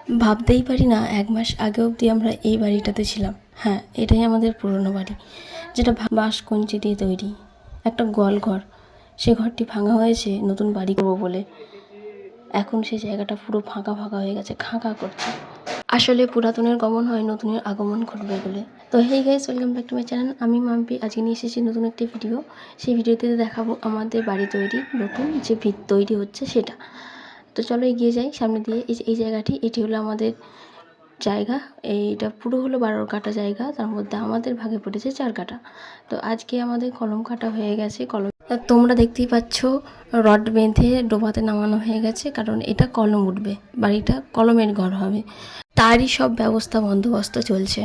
ভাবতেই পারি না 1 মাস আগে অবধি আমরা এই বাড়িটাতে ছিলাম। হ্যাঁ, এটাই আমাদের পুরনো বাড়ি, যেটা বাঁশ কঞ্চি দিয়ে তৈরি একটা গোয়াল ঘর। সে ঘরটি ভাঙা হয়েছে নতুন বাড়ি করবো বলে। এখন সেই জায়গাটা পুরো ফাঁকা ফাঁকা হয়ে গেছে, খাঁ খাঁ করছে। আসলে পুরাতনের গমন হয়, নতুনের আগমন ঘটবে বলে। তো hey guys, welcome back to my channel. আমি মাম্পি। আজকে নিয়ে এসেছি নতুন একটি ভিডিও। সেই ভিডিওতে দেখাবো আমাদের বাড়ি তৈরি, নতুন যে ভিত তৈরি হচ্ছে সেটা। তো চলো এগিয়ে যাই সামনে দিয়ে। এই জায়গাটি, এটি হলো আমাদের জায়গা। এইটা পুরো হলো 12 কাঠা জায়গা, তার মধ্যে আমাদের ভাগে পড়েছে 4 কাঠা। তো আজকে আমাদের কলম কাটা হয়ে গেছে। তোমরা দেখতেই পাচ্ছ, রড বেঁধে ডোবাতে নামানো হয়ে গেছে, কারণ এটা কলম উঠবে, বাড়িটা কলমের ঘর হবে, তারই সব ব্যবস্থা বন্দোবস্ত চলছে।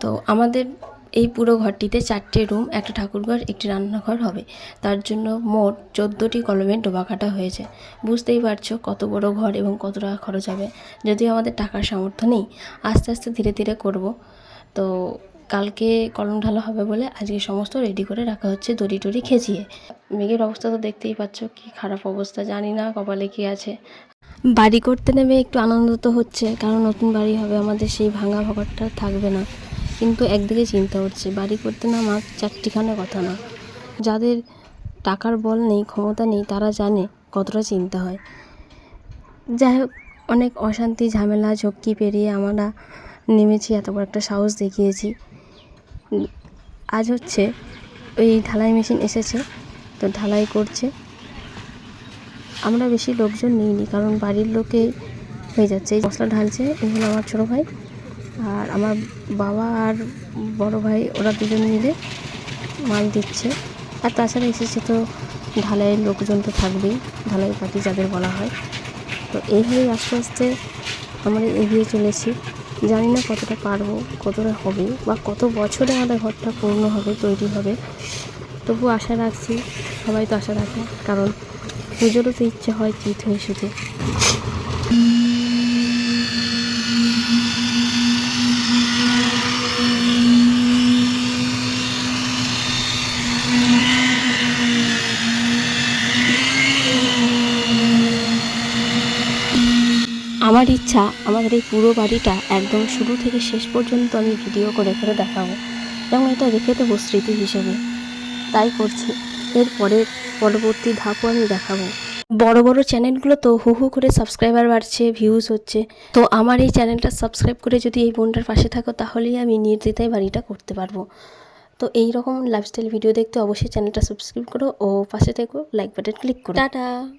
তো আমাদের এই পুরো ঘরটিতে 4টে রুম, একটা ঠাকুরঘর, একটি রান্নাঘর হবে। তার জন্য মোট 14টি কলমের ডোবা কাটা হয়েছে। বুঝতেই পারছো কত বড় ঘর এবং কত টাকা খরচ হবে। যদিও আমাদের টাকার সামর্থ্য নেই, আস্তে আস্তে ধীরে ধীরে করব। তো কালকে কলম ঢালা হবে বলে আজকে সমস্ত রেডি করে রাখা হচ্ছে, দড়ি টড়ি খেঁচিয়ে। মেঘের অবস্থা তো দেখতেই পাচ্ছ, কি খারাপ অবস্থা, জানি না কপালে কি আছে। বাড়ি করতে নেমে একটু আনন্দ তো হচ্ছে, কারণ নতুন বাড়ি হবে আমাদের, সেই ভাঙা ঘরটা থাকবে না। কিন্তু একদিকে চিন্তা হচ্ছে, বাড়ি করতে নামা চারটিখানে কথা না। যাদের টাকার বল নেই, ক্ষমতা নেই, তারা জানে কতটা চিন্তা হয়। যাই হোক, অনেক অশান্তি ঝামেলা ঝক্কি পেরিয়ে আমরা নেমেছি, এত বড় একটা সাহস দেখিয়েছি। আজ হচ্ছে ওই ঢালাই মেশিন এসেছে, তো ঢালাই করছে। আমরা বেশি লোকজন নিইনি, কারণ বাড়ির লোকে হয়ে যাচ্ছে। এই মশলা ঢালছে, এই হলো আমার ছোটো ভাই, আর আমার বাবা আর বড় ভাই, ওরা দুজন মিলে মাল দিচ্ছে। আর তাছাড়া এসেছে তো ঢালাইয়ের লোকজন তো থাকবেই, ঢালাই পার্টি যাদের বলা হয়। তো এইভাবেই আস্তে আস্তে আমরা এগিয়ে চলেছি। জানি না কতটা পারবো, কতটা হবে, বা কত বছরে আমাদের ঘরটা পূর্ণ হবে, তৈরি হবে। তবু আশা রাখছি, সবাই তো আশা রাখে, কারণ পুজোরও তো ইচ্ছে হয় চিত হয়ে শুতে। আমার ইচ্ছা আমাদের এই পুরো বাড়িটা একদম শুরু থেকে শেষ পর্যন্ত আমি ভিডিও করে করে দেখাবো, যেমন এটা রেখে দেবো স্মৃতি হিসেবে। তাই করছি। পরবর্তী ধাপও আমি দেখাবো। বড় বড় চ্যানেলগুলো তো হু হু করে সাবস্ক্রাইবার বাড়ছে, ভিউজ হচ্ছে। তো আমার এই চ্যানেলটা সাবস্ক্রাইব করে যদি এই বোনটার পাশে থাকো, তাহলেই আমি নির্দ্বিধায় বাড়িটা করতে পারবো। তো এই রকম লাইফস্টাইল ভিডিও দেখতে অবশ্যই চ্যানেলটা সাবস্ক্রাইব করো ও পাশে থেকো, লাইক বাটন ক্লিক করো। টাটা।